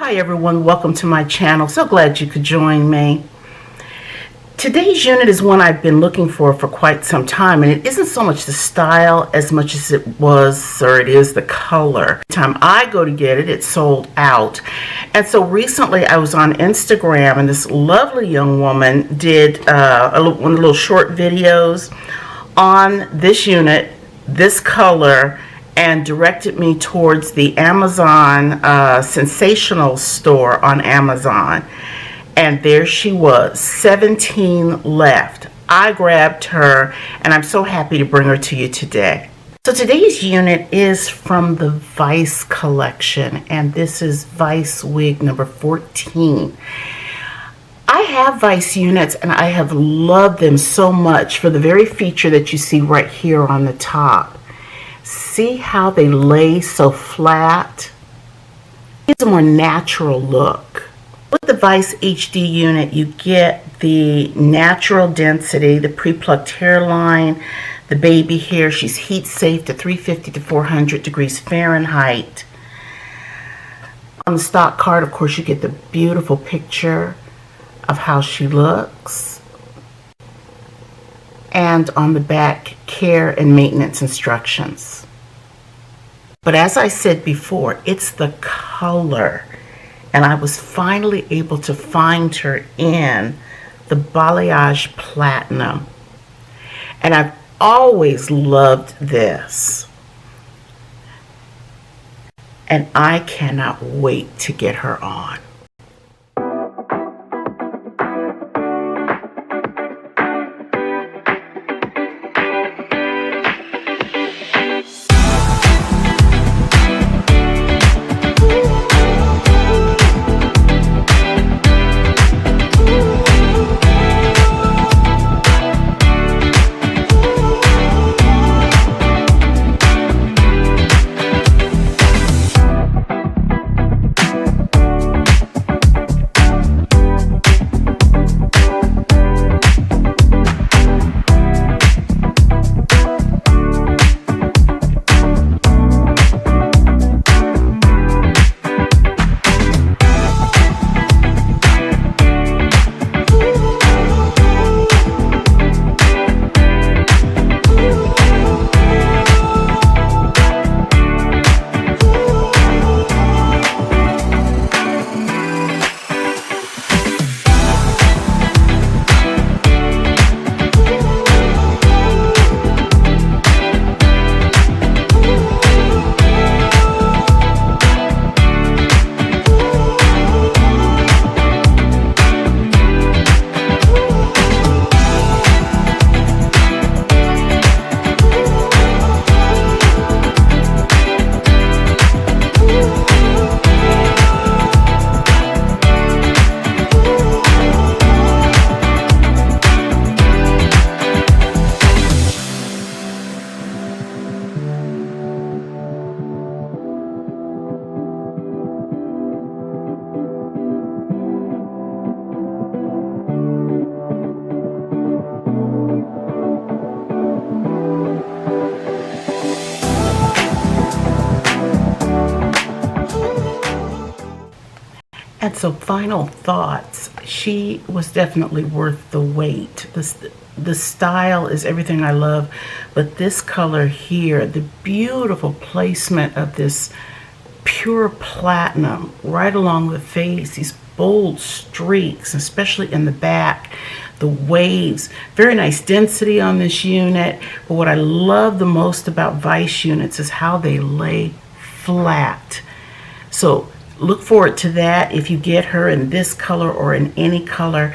Hi everyone, welcome to my channel. So glad you could join me. Today's unit is one I've been looking for quite some time, and it isn't so much the style as much as it is the color. Every time I go to get it, it's sold out. And so recently I was on Instagram and this lovely young woman did one of the little short videos on this unit, this color, and directed me towards the Amazon Sensationnel store on Amazon. And there she was, 17 left. I grabbed her, and I'm so happy to bring her to you today. So today's unit is from the Vice collection, and this is Vice wig number 14. I have Vice units, and I have loved them so much for the very feature that you see right here on the top. See how they lay so flat? It's a more natural look. With the Vice HD unit, you get the natural density, the pre-plucked hairline, the baby hair. She's heat safe to 350 to 400 degrees Fahrenheit. On the stock card, of course, you get the beautiful picture of how she looks. And on the back, care and maintenance instructions. But as I said before, it's the color. And I was finally able to find her in the Balayage Platinum. And I've always loved this. And I cannot wait to get her on. And so final thoughts, she was definitely worth the wait. The style is everything I love, but this color here, the beautiful placement of this pure platinum right along the face, these bold streaks, especially in the back, the waves, very nice density on this unit. But what I love the most about Vice units is how they lay flat. So look forward to that if you get her in this color or in any color.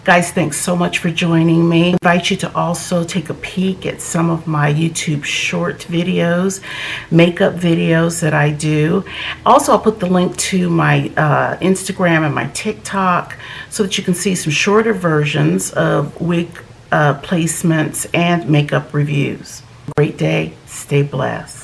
Guys, thanks so much for joining me. I invite you to also take a peek at some of my YouTube short videos, makeup videos that I do. Also, I'll put the link to my Instagram and my TikTok so that you can see some shorter versions of wig placements and makeup reviews. Great day. Stay blessed.